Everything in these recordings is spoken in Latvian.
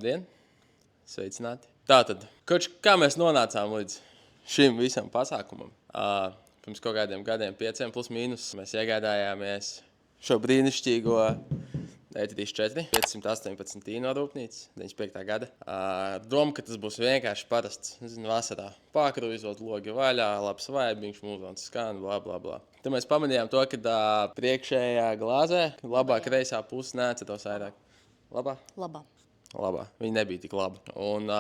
Labdien! Sveicināti! Tātad, kā mēs nonācām līdz šim visam pasākumam? Pirms kaut kādiem gadiem, 5 plus mīnus, mēs iegādājāmies šo brīnišķīgo E34 518 no rūpnīcas, 95. gada. Doma, ka tas būs vienkārši parasts, vasarā pārkrūzot, logi vaļā, labs vaibiņš, mūzons skan, bla, bla, bla. Tad mēs pamanījām to, ka priekšējā glāzē, labā kreisā puse neatcetos vairāk. Labā? Labā. Viņa nebija tik laba. Un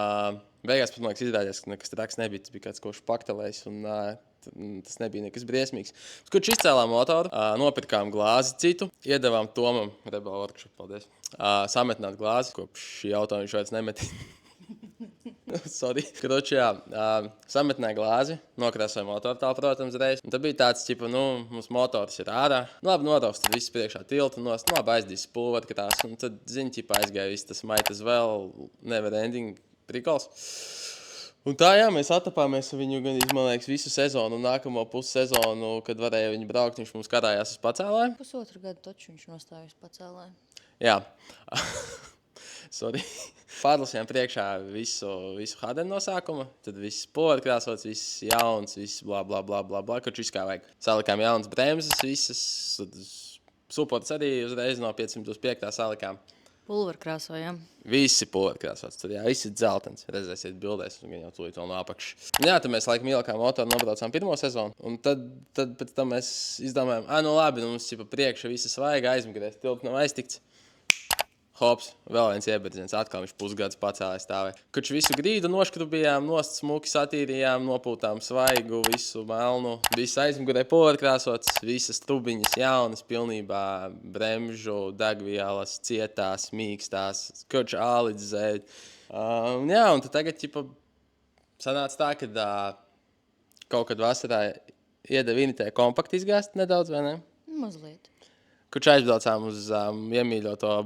beigās, man liekas, izrādījās, ka nekas traks nebija. Tas bija kāds košs paktelējs un tas nebija nekas briesmīgs. Kurš izcēlām motoru, nopirkām glāzi citu, iedavām Tomam, Rebel Workshop, paldies, sametināt glāzi, kopš šī auto viņš vairs nemetī. Sorry. Kroči, sametināja glāzi, nokrāsoja motoru tā, protams, reiz. Un tad bija tāds, mums motors ir ārā. Labi, notaus, tad viss priekšā tilta nost, labi aizdīs pulverkrās. Un tad, aizgāja viss tas might as well, never ending prikals. Un tā, mēs attapāmies ar viņu gan, man liekas, visu sezonu un nākamo pussezonu, kad varēja viņu braukt, viņš mums karājās uz pacēlāju. Pusotru gadu taču viņš nostājas pacēlāju. Jā. Sorry. Pārlasījām priekšā visu Hadenu nosākumu, tad viss pulverkrāsots, viss jauns, viss bla, bla, bla, bla, bla, kurš viss kā vajag. Salikām jaunas bremzes, visas, suports arī uzreiz no 505. salikām. Pulverkrāsojām. Visi pulverkrāsots, tad visi dzeltens, redzēsiet bildēs, un gan jau tūlīt vēl no apakšas. Jā, tad mēs laikam ielakām motoru, nobraucām pirmo sezonu, un tad pēc tam mēs izdomājām, labi, mums priekšā visas vajag aizmugurēs, tilpt nav aiztikts. Hops, vēl viens ieberdziens, atkal viņš pusgads pacēlēja stāvē. Kurš visu grīdu noškrubījām, nost smuki satīrījām, nopūtām svaigu, visu melnu, visu aizmugurē pulverkrāsots, visas trubiņas jaunas, pilnībā bremžu, degvielas, cietās, mīkstās, kurš ālīdz zēd. Jā, un tad tagad, sanāca tā, ka kaut kad vasarā iedeva Initē kompakti izgāzt nedaudz, vai ne? Mazliet. Kurš aizbraucām uz iemīļoto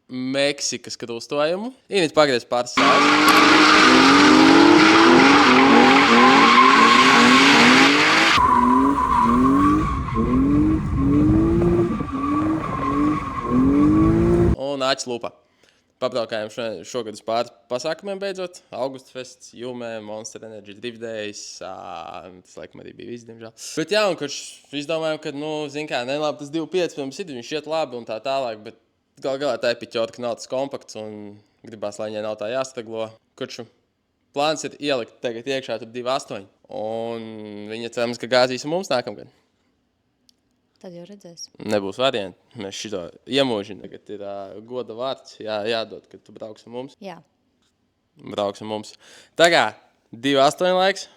Meksikas krustojumu. Init pagriez pāris sāļus. Un āķis lūpā. Pabraukājām šogad uz pāris pasākumiem beidzot. Augustfests, Jumē, Monster Energy Drift Days. Tas laikam arī bija viss, diemžēl. Bet jā, un kurš izdomājām, ka, nelabi tas 2.5 mums ir, viņš iet labi un tā tālāk, bet galā tā ir piķorka, nav tas kompakts un gribās, lai viņai nav tā jāstraglo. Kurš plāns ir ielikt tagad iekšā tur 2.8. Un viņa cerams, ka gāzīs mums nākamgad. Tad jau redzēs. Nebūs varianti. Mēs šito iemūžinām. Tagad ir goda vārds jādod, kad tu brauks ar mums. Jā. Brauks ar mums. Tagad 2.8 laiks,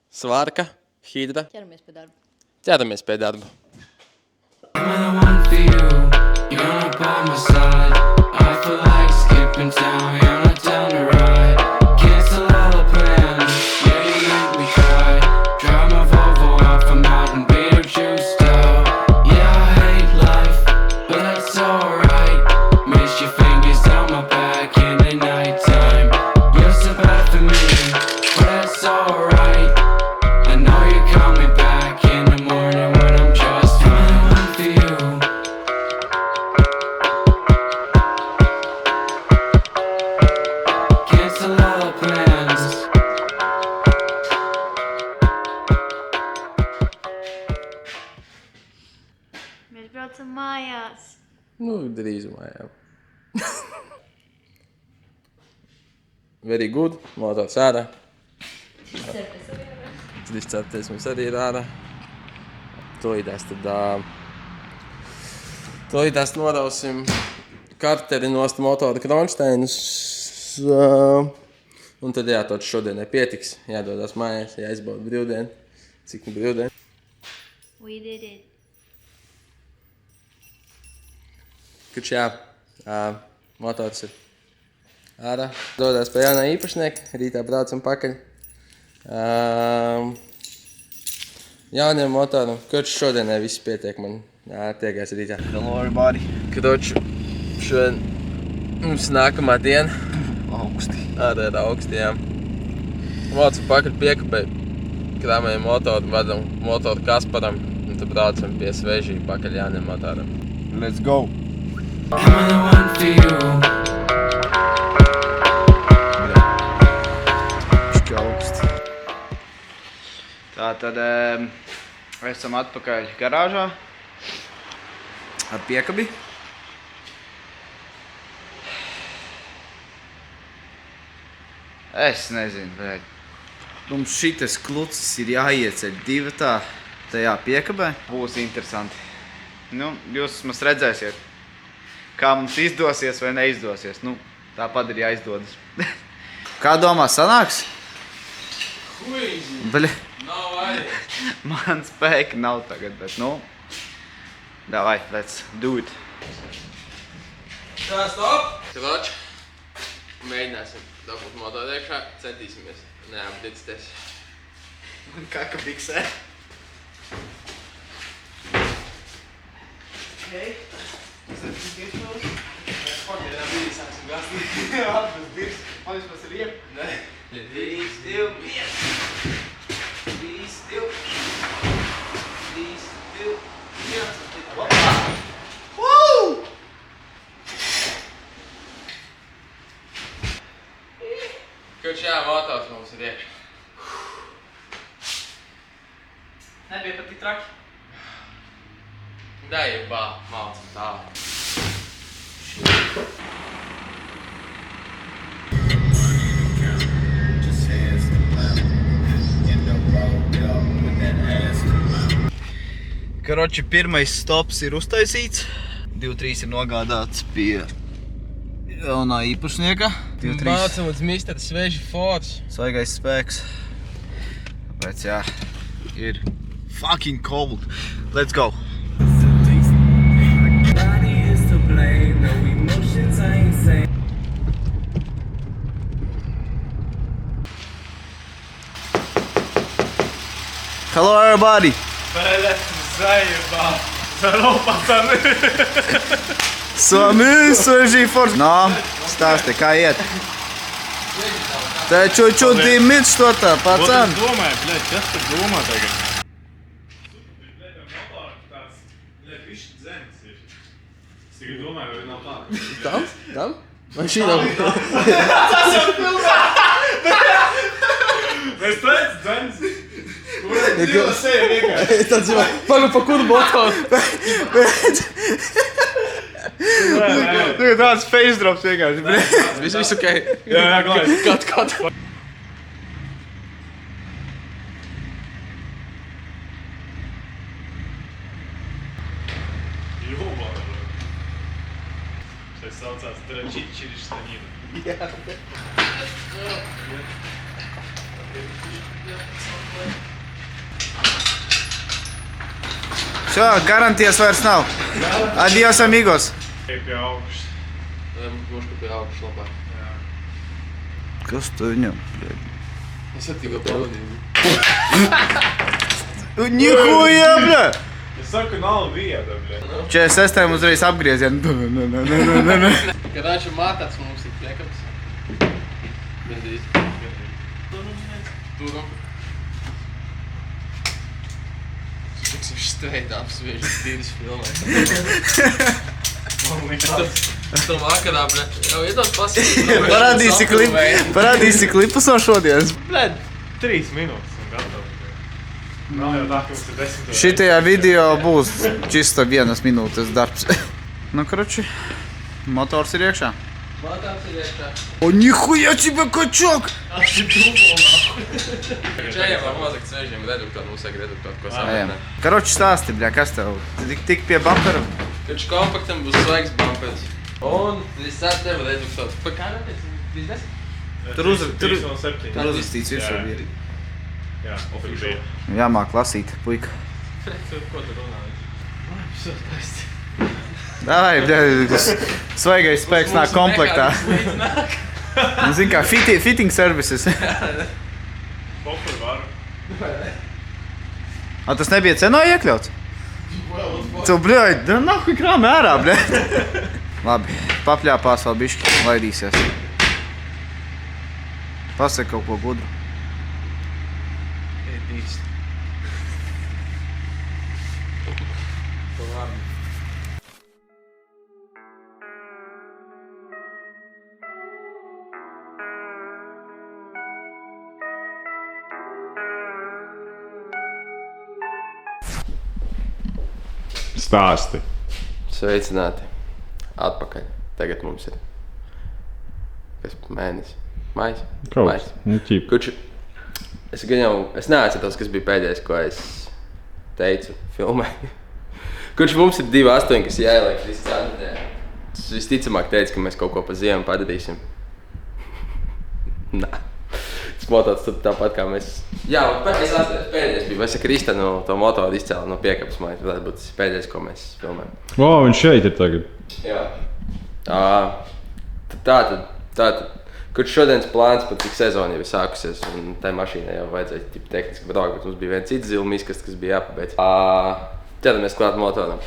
svarka, hidra. Ķeramies pie darba. You're not by my side. I feel like skipping town. You're not down to ride. Cancel all the plans. Yeah, you make me cry. Drive my Volvo off a mountain, Beetlejuice style. Yeah, I hate life, but that's alright. Miss your fingers down my back in the nighttime. You're so bad for me, but that's alright. I know you're coming back in the morning when I'm just fine for you. Mēs braucam mājās. Drīzumā, jā. Very good. Motors ārā. Discertes mums arī ir ārā. Tolīdās norausim karteri nost motoru kronšteinus. Un tad tāds šodienai pietiks. Jādodās mājās, jāizbauda brīvdienu. Cik nu brīvdienu? We did it. Kurš motors ir ārā. Dodās pie jaunā īpašnieka, rītā braucam pakaļ. Jauniem motoram, kurš šodienai viss pietiek man. Tiekās rītā. Hello everybody. Kurš šodien mums nākamā diena. Augsti. Ārā ir augsti, jā. Vācam pakaļ piekapē, krāmējam motoru, vadam motoru Kasparam. Un tad braucam pie svežī pakaļ jauniem motoram. Let's go. Am I the one for you? tad esam atpakaļ garāžā ar piekabi. Es nezinu, bet mums šitas klucis ir jāieceļ divatā tajā piekabē. Būs interesanti. Nu, jūs mums redzēsiet, kā mums izdosies vai neizdosies. Nu, tāpat ir jāizdodas. Kā domā, sanāks? Bļa. Nav arī. Man spēka nav tagad, bet nu... Davai, let's do it. Tā, stop! Kroč. Mēģināsim dabūt motoru iekšā, centīsimies. Neapdicties. Man kaka biksē. Okay. Tas ir iekšos. Pagaidām brīdī sāksim gastīt. Jā, tas dirs. Man vispār ir iep. Nē. Be still. Be still. Be still. Hoppa! Woo! Kroč, jā, motors mums ir iekšā. Nebija pat tik traki. Dai, bā, malcam tā. Karoči, pirmais stops ir uztaisīts. 2-3 ir nogādāts pie jaunā īpašnieka. 2-3 Mācam uz Mr. Sveži Force. svaigais spēks. Tāpēc jā, ir fucking cold. Let's go! Hello everybody! Заебал. Здорово, пацаны. С вами Sveži Force. No, stāsti, kā iet? Te ču dīmīt что-то, Вот пацан. ты думай, блядь, kas tu domā tagad? Блядь, viņš dzens ir. Es tikai domāju, vai nav tā. Tam? Man šī nav. Es teicu, dzens. Dzīvo seja vienkārši. Es tāds jau, pagu pa kuru motoru. Tagad tāds face drops vienkārši. Viss ok. Jā, glāj. Kat. Jobana, blядь. Šeit saucās Traģičiriš Stanīna. Šo, garantijas vairs nav. Adios, amigos. Ej pie augšas. Mošku pie augšas labāk. Kas tu viņam? Es tikko pavadīju. Nihuja, bļa! Es saku, nav vieta, blядь. 46. uzreiz apgriezienu. Karāču mātāts mums ir piekabs. Gandrīz. Turam. Tiksim straight apsvieži tīris filmē. Es tam vakarā, bre, jau iedos pasīvi. Parādīsi klipus no šodienas. Blядь, 3 minūtes un gatavs. Nav jau tā, ka mums ir 10. Šitajā video būs čisto 1 minūtes darbs. Nu, karoči, motors ir iekšā. Mātāts ir iekšā. O, nihuja тебе качок! Čējiem var nozakt svežiem reduktoru, mums vajag reduktoru, ko samatnē. Karoči, stāsti, bļa, kas tev? Tik pie bumpera? Taču kompaktam būs svaigs bumpers. Un 37 reduktors. Pa kā redzēs? 30? Tur 3,7. Tur uzrakstīts virsū Jā. ir. Jā, tur bija. Jāmāk lasīt, puika. Ko tu runā? Labi, skaisti. Davai, bļa, svaigais spēks nāk komplektā. Zin kā, fitting services. Popur varu. A, tas nebija cenā iekļauts? Tu, bļa, da nahuj krāmi ārā, bļa. Labi, papļāpās vēl bišķi, laidīsies. Pasaka kaut ko gudru. Ej, dīst. Pa labi. Stāsti. Sveicināti. Atpakaļ. Tagad mums ir kas mēnesis. Mājas? Kaut. Ķip. Kuči, es neatceros, kas bija pēdējais, ko es teicu filmē. Kurš mums ir 2,8, kas jāieliek viss centienē. Es visticamāk teicu, ka mēs kaut ko pa ziemu padarīsim. Nā. Tas motots tāpat kā mēs... Jā, es atceros, pēdējais bija. Mēs ar Kristanu to motoru izcēlu no piekabas mājas. Varētu būt tas pēdējais, ko mēs filmējam. O, viņš šeit ir tagad. Jā. Tātad. Kurš šodienas plāns pat tik sezona jau ir sākusies, un tai mašīnai jau vajadzēja tehniski braukt, bet mums bija viens cits zilma izkast, kas bija jāpabeidz. Ķeramies klāt motoram.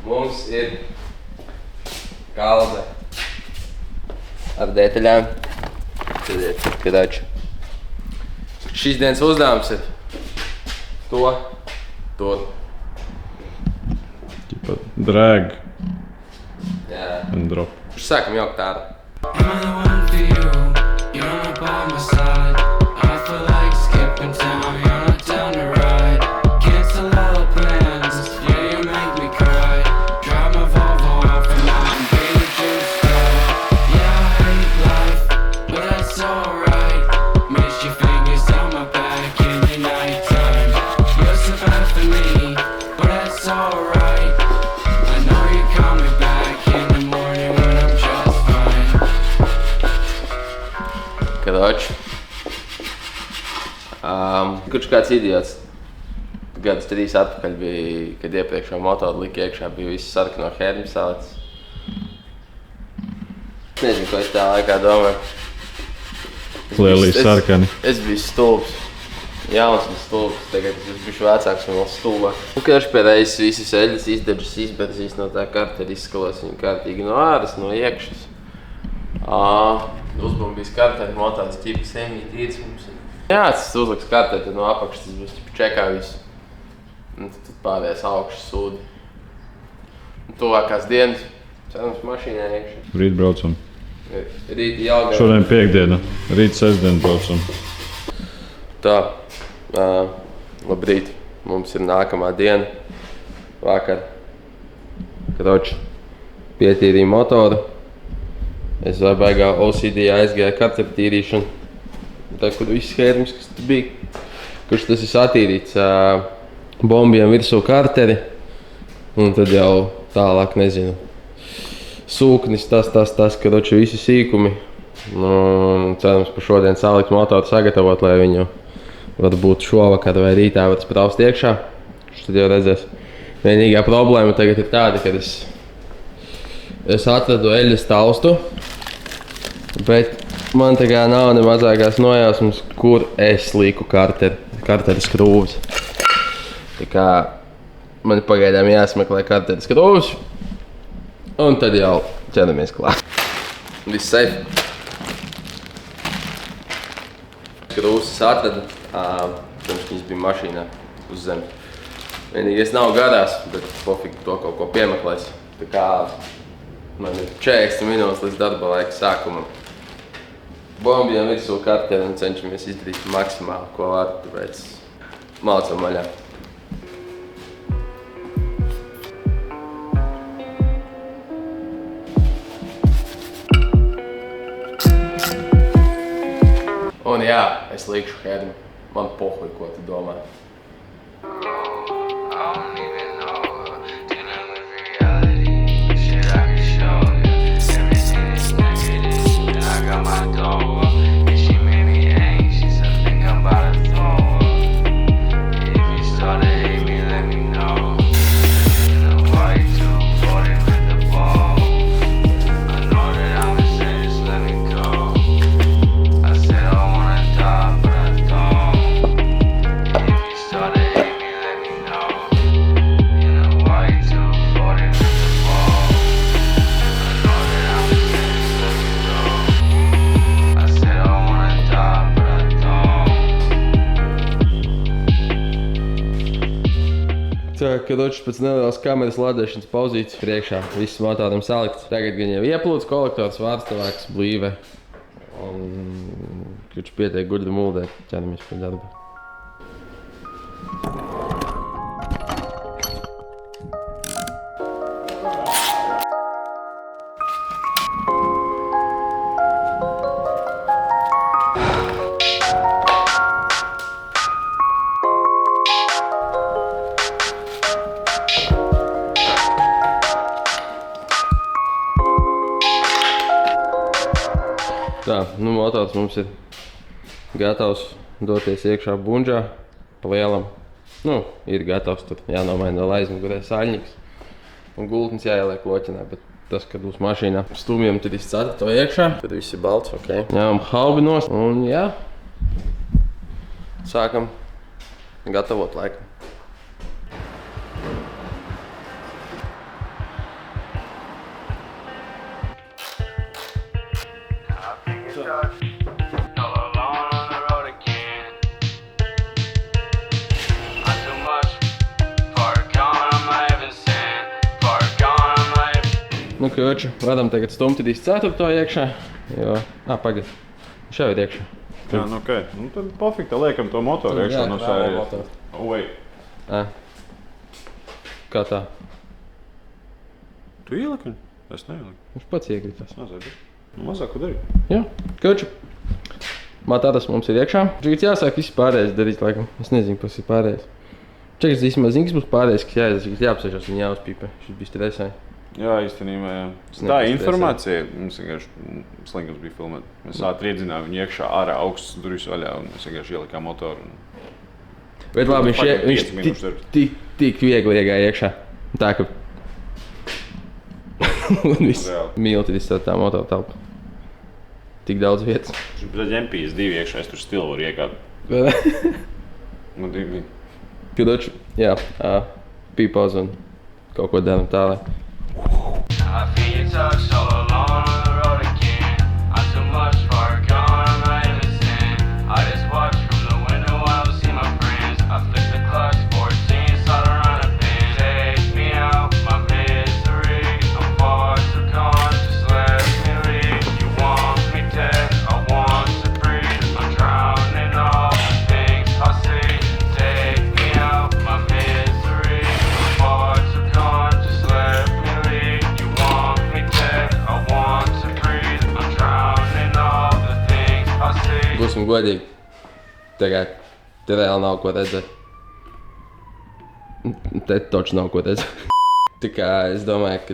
Mums ir kalde ar detaļām. Tad kadači. Šīs dienas uzdevums ir to. Ķipa drag Jā. and drop. Sākam jaukt ārā. Am I the one for you? You're not by my side. I feel like skipping town. You're not down to ride. Cancel all the plans. Yeah, you make me cry. Drive my Volvo off and out and be the juice guy. Yeah, I hate life, but that's alright. Miss your fingers on my back in the nighttime. You're so bad for me, but that's alright. I know you're coming back in the morning when I'm just fine. Kadači. Kurš kāds idiots gadus 3 atpakaļ bija, kad iepriekšā motoru lika iekšā, bija viss sarkano hermi salicis. Nezinu, ko es tā laikā domāju. Lielī sarkani. Es biju stulbs. Jauns un stulbs. Tagad es biju vecāks un vēl stulbāk. Kurš pie reizes visas eļas izdežas izberzīs no tā kartera, izskalos viņu kārtīgi no āras, no iekšas. Uzbumbīs karteri, motors ķipa sēmīgi tīts mums. Jā, tas uzliks karteri, tad no apakšas tas būs ķipa čekā visu. Un tad pārējais augšas sūdi. Un tuvākās dienas, cerams mašīnā iekšā. Rīt braucam. Rīt Jālgavā. Šodien piekdiena. Rīt sestdien braucam. Tā, labrīt. Mums ir nākamā diena. Vakar. Kroči pietīrīja motoru. Es vai baigā OCD aizgāju karteru tīrīšanu. Tā, kur viss hermis, kas tur bija. Kurš tas ir satīrīts bombiem virsū karteri. Un tad jau tālāk, nezinu, sūknis, tas, kroči visi sīkumi. Cerams par šodien salikt motoru sagatavot, lai viņu varbūt šovakar vai rītā var spraust iekšā. Kurš tad jau redzēs. Vienīgā problēma tagad ir tāda, kad es atradu eļas taustu, bet man tagad nav ne mazākās nojausmas, kur es liku karteres skrūves. Tā kā man pagaidām jāsmeklē karteres skrūves, un tad jau ķeramies klāt. Viss safe. Skrūves es atradu, pirms viņas bija mašīnā uz zemes. Vienīgais nav garās, bet pofīgi to kaut ko piemeklēs. Tā kā man ir 40 minūtes līdz darba laika sākumam. Bombjām virsū karteri un cenšamies izdarīt maksimāli, ko var, tāpēc mācam vaļā. Un jā, es likšu hermi. Man pohuj, ko tu domā. I don't even know, dealing with reality, shit I can show you, everything is negative, and I got my door up, and she made me anxious, I think I'm about to throw up, if you start to hate me, let me know, in the white 240 with the ball, I know that I'm insane, just let me go, I said I wanna die, but I don't, if you start to hate me, let me know. In a white 240 with the ball, I know that I'm insane, just let me go. I said I wanna die, but I don't. Tā, kroči pēc nelielas kameras lādēšanas pauzītes priekšā, viss motoram salikts. Tagad gan jau ieplūds kolektors, vārstavāks, blīve. Un kroči pietiek gudri muldēt, ķeramies pie darba. Tā, nu motors mums ir gatavs doties iekšā bunžā pa lielam. Nu, ir gatavs, tur jānomaina vēl aizmugurē saļņiks. Un gultnis jāieliek loķinē, bet tas, kad būs mašīnā stumjam, tad izcēta to iekšā. Tad viss ir balts, ok. Ņemam haubi nost un jā. Sākam gatavot laikam. Nu, kroči, varam tagad stumtīt ceturto iekšā, jo... Pagad, viņš jau ir iekšā. Jā, nu okei. Nu tad pofik, liekam to motoru iekšā no sērijas. Wait. Kā tā? Tu ieliki? Es neieliku. Viņš pats iekritās. Nu, mazāk, ko darīt? Jā, kroči. Matāras mums ir iekšā. Tagad jāsāk visi pārējais darīt, laikam. Es nezinu, kas ir pārējais. Čekas īstenībā zini, kas būs pārējais, kas jāizdara, jāapsēžās un jāuzpīpē. Šis bija stresē. Jā, īstenībā, jā. Tā informācija, mums vienkārši slinkums bija filmēt. Mēs ātri iedzinājām viņu iekšā, ārā augsts durvis vaļā un mēs vienkārši ielikām motoru. Bet labi, viņš tik viegli iegāja iekšā. Tā, ka... un viss milti viss tā motoru telpa. Tik daudz vietas. Viņš bija MP2 iekšā, es tur stilu varu iekāt. Nu, divi. Kudoči, jā, pīpauz un kaut ko daram tālāk. I feel your touch all alone on the road again. I'm too much far gone, I'm not even sin. I just watch from the window while I see my friends. I flick the clutch, 14, start around a pin. Take me out, my misery. I'm far too gone, just let me leave. You want me dead, I want to breathe. I'm drowning all the things I see. Take me out, my misery. I'm far too gone, just let me leave. You want me dead, I want to breathe. I'm drowning all the things I see. Būsim godīgi. Tagad te reāli nav ko redzēt. Te toči nav ko redzēt. Tā kā es domāju, ka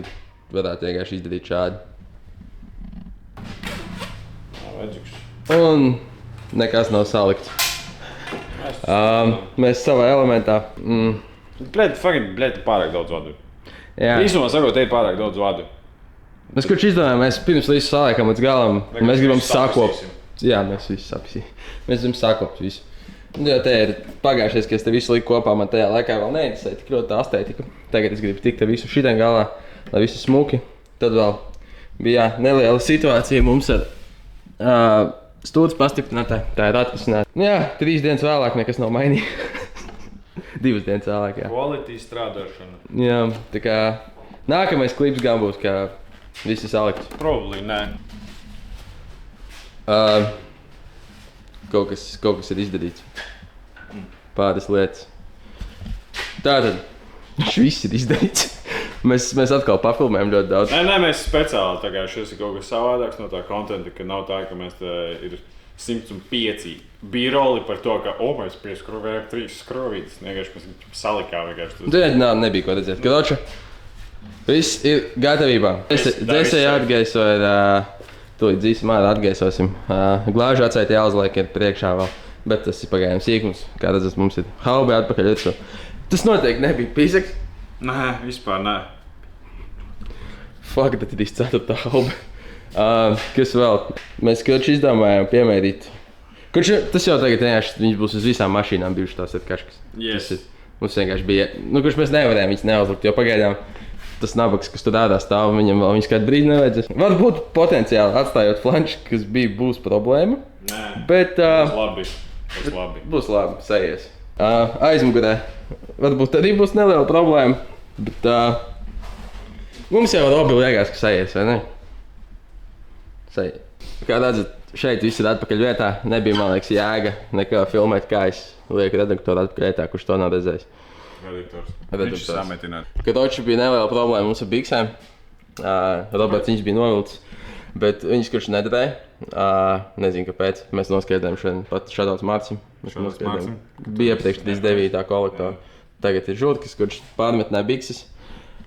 varētu vienkārši izdarīt šādi. Un nekas nav salikts. Mēs savā elementā. Bļet, pārāk daudz vadu. Jā. Īsumā sakot, te ir pārāk daudz vadu. Mēs kurš izdomājām, mēs pirms visu saliekam līdz galam. Mēs gribam sakopt. Jā, mēs visu sapisīsim. Mēs gribam sakopt visu. Jo te ir pagājušais, ka es te visu liku kopā, man tajā laikā vēl neinteresēja tik ļoti tā estētika. Tagad es gribu tikt te visu šitien galā, lai visu smuki. Tad vēl bija neliela situācija mums ar stūdes pastiprinātāju. Tā ir atpasināta. Jā, 3 dienas vēlāk nekas nav mainījies. 2 dienas vēlāk, jā. Quality strādāšana. Jā, tā kā nākamais klips gan būs, kā visi salikts. Probably, nē. Kaut kas ir izdarīts. Pāris lietas. Tātad, viss ir izdarīts. Mēs atkal papilmējam ļoti daudz. Nē, mēs speciāli, tā kā šis ir kaut kas savādāks no tā kontenta, ka nav tā, ka mēs te ir 105 B-roli par to, ka, mēs pieskrūvējam 3 skrūvītes. Vienkārši mēs salikām vienkārši. Nebija ko redzēt. Karoča, viss ir gatavībā. Dzēsēji atgaisoja, tūlīt dzīsim ārā atgaisosim. Glāžu atsaiti jāuzliek ir priekšā vēl, bet tas ir pagājām sīkums. Kā redzat, mums ir haubi atpakaļ virsū. Tas noteikti nebija pīsaks. Nē, vispār nē. Fuck, tad ir izcēta haubi. Kas vēl? Mēs kurš izdomājām piemērīt. Tas jau tagad vienkārši, viņš būs uz visām mašīnām bijuši tās ir kaškas. Yes. Mums vienkārši bija, kurš mēs nevarējām viņus neuzlikt, jo pagaidām tas nabaks, kas tur ādā stāv, viņam vēl viņus kādu brīdi nevajadzēs. Varbūt potenciāli atstājot flanči, kas būs problēma. Nē, bet, būs labi. Būs labi, sajies. Aizmugurē varbūt arī būs neliela problēma, bet mums jau labi liekas, ka sajies, vai ne? Sajies. Kā redzat, šeit viss ir atpakaļ vietā. Nebija, man liekas, jēga nekā filmēt, kā es lieku redaktoru atpakaļ vietā, kurš to nav redzējis. Viņš sametināt. Karoči bija neliela problēma mums ar biksēm. Roberts viņš bija novilcis, bet viņš kurš nedarēja. Nezinu, kāpēc. Mēs noskaidrojam šodien pat šādauts Mārcim. Bija iepriekš 39. kolektora. Tagad ir Žurkis, kurš pārmetnē bikses.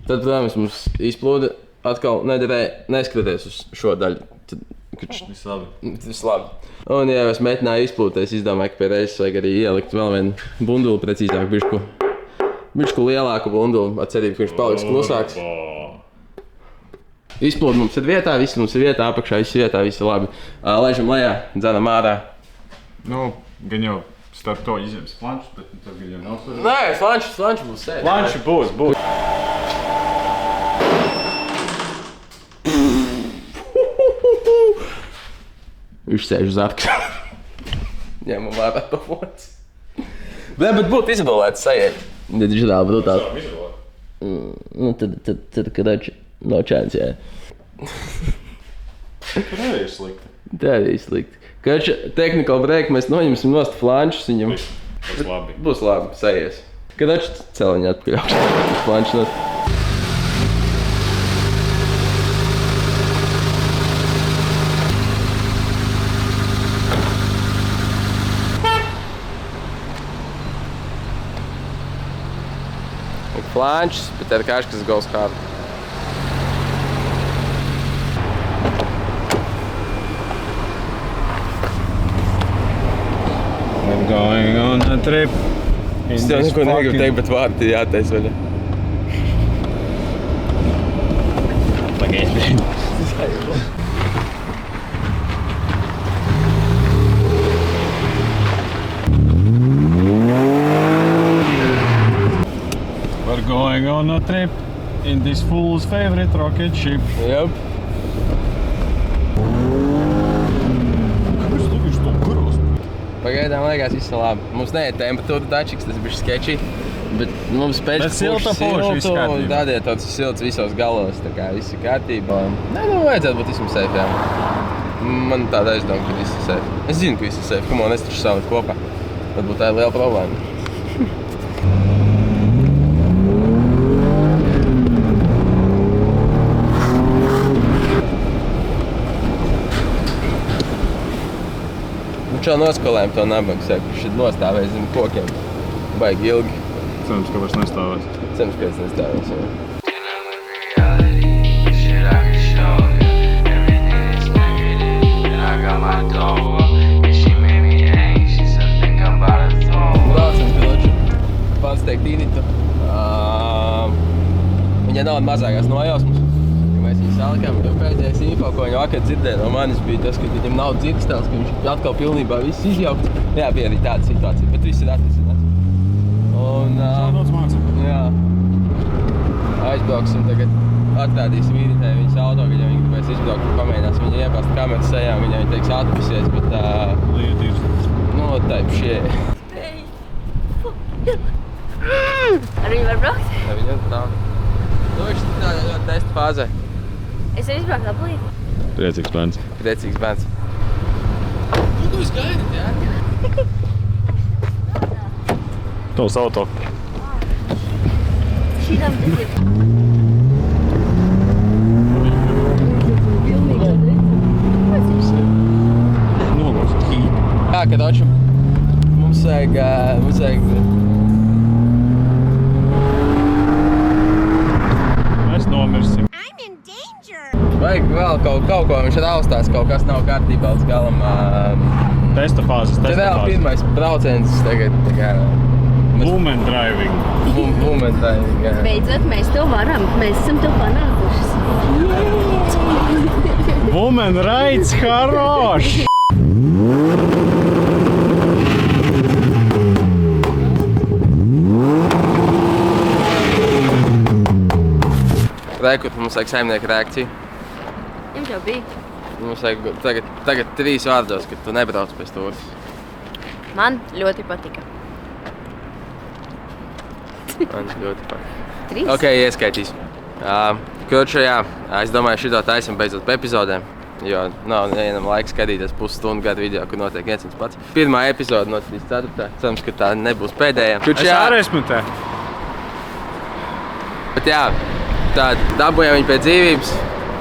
Tad, protams, mums izplūda atkal nedarēja neskatoties uz šo daļu. Tad Viss labi. Tas labi. Un, ja es metināju izpūtē, es izdomāju, ka pie reizes vajag arī ielikt vēl vienu bunduli, precīzāk bišķu lielāku bunduli, ar cerību, ka viņš paliks klusāks. Izpūta mums ir vietā, viss mums ir vietā, apakšā viss ir vietā, viss ir labi. Laižam lejā, dzenam ārā. Nu, gan jau starp to izjams flanšus, bet tas gan jau nav svarīgi. Nē, flanšs būs sēdi. Flanši būs. Viņš sēž uz arksa. Ņemam vērā to fots. Bet būtu izolēts sajiet. Ja žēl, brutāli. Nu, tad kad no čēns, jā. Tur arī ir slikti. Tā arī ir slikti. Kad technical break mēs noņemsim nost flanšus viņam. Būs labi. Būs labi, sajies. Kad celiņā atpļauš flanšus nost. Flanšus, bet ar kaškas goals kādu. We're going on a trip. Es tev neko negribu teikt, bet vārti jātais vaļa. Pagaidi. We're going on a trip in this fool's favorite rocket ship. Jop. Kāpēc tu viņš to kuros? Pagaidām liekas, viss ir labi. Mums neiet temperatūra dačiks, tas bija sketchy. Bet mums pēc Bet silta puša, viss kārtībā. Tādēļ tāds silts visos galos, tā kā viss ir kārtībā. Nē, nu vajadzētu būt visam safe, jā. Man tāda aizdoma, ka viss ir safe. Es zinu, ka viss ir safe. Come on, es taču savu kopā. Varbūt tā ir liela problēma. Čau noskolējam to nabagu, saka, ka šeit nostāvēs zem kokiem. Baigi ilgi. Cerams, ka vairs nestāvēs. Cerams, ka es nestāvēs, jā. Dealing with reality, shit I can show you. Everything is negative, and I got my door up. And she made me anxious, I think I'm about to throw up. Braucam, piloču. Pats teikt īnitu. Viņa nav mazākās nojausmas, ka mēs viņu salikām. Jo pēdējais info, ko viņa vakar dzirdēja no manis, bija tas, ka viņam nav dzirkstēls, ka viņš atkal pilnībā viss izjaukts. Jā, bija arī tāda situācija, bet viss ir atrisināts. Un, Daudz mācību. jā, aizbrauksim tagad, atstādīsim īritē viņas auto, ka ja viņa gribēs izbraukt un pamēģinās viņa iebāzt kameras sejā, viņa teiks atpisies, bet Liet ir. no taip šie. Ar viņu var braukt? Ja viņa nav. Nu, viņš tādā ļoti testa fāzē. Es arī izbraucu aplīt. Priecīgs bērns. Priecīgs bērns. Nu, tu izgaidat, jā? Tavs auto. Šitam tas ir. Nogos. Jā, kad oču mums vajag Mēs nomirsim. vajag vēl kaut ko, viņš raustās, kaut kas nav kārtībā līdz galam. Testa fāzes, Te vēl pirmais brauciens tagad, tā kā... Woman driving. Woman driving, jā. Beidzot, mēs to varam. Mēs esam to panākušas. Woman rides, хорош! Rekut, mums vajag saimnieka reakciju. Jums jau bija. Mums vajag tagad 3 vārdos, kad tu nebrauc pēc tūras. Man ļoti patika. Man ļoti patīk. 3? Ok, ieskaitīs. Kroču, jā, es domāju, šito taisim beidzot pa epizodēm, jo nav nevienam laika skatīties pusstundu gadu video, kur notiek viens un pats. Pirmā epizode no 34. Cerams, ka tā nebūs pēdējā. Kroču, Es jā, arī esmu te. bet jā, tā dabūjām viņu pie dzīvības.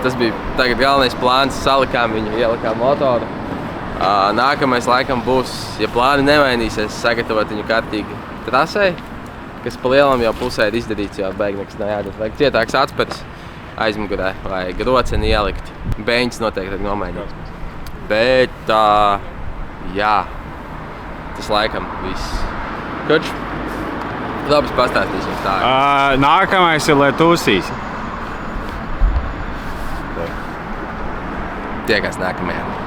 Tas bija tagad galvenais plāns, salikām viņu, ielikām motoru. Nākamais laikam būs, ja plāni nemainīsies, sagatavot viņu kārtīgi trasei, kas pa lielam jau pusē ir izdarīts, jo beig nekas nav jādara. Vajag cietāks atspērs aizmugurē, vajag roceni ielikt. Beņķis noteikti vajag nomainīt. Bet, jā, tas laikam viss. Koč, labas pastāstīs jums tā. Nākamais ir Lietūsīs. Tiekās nākamajā.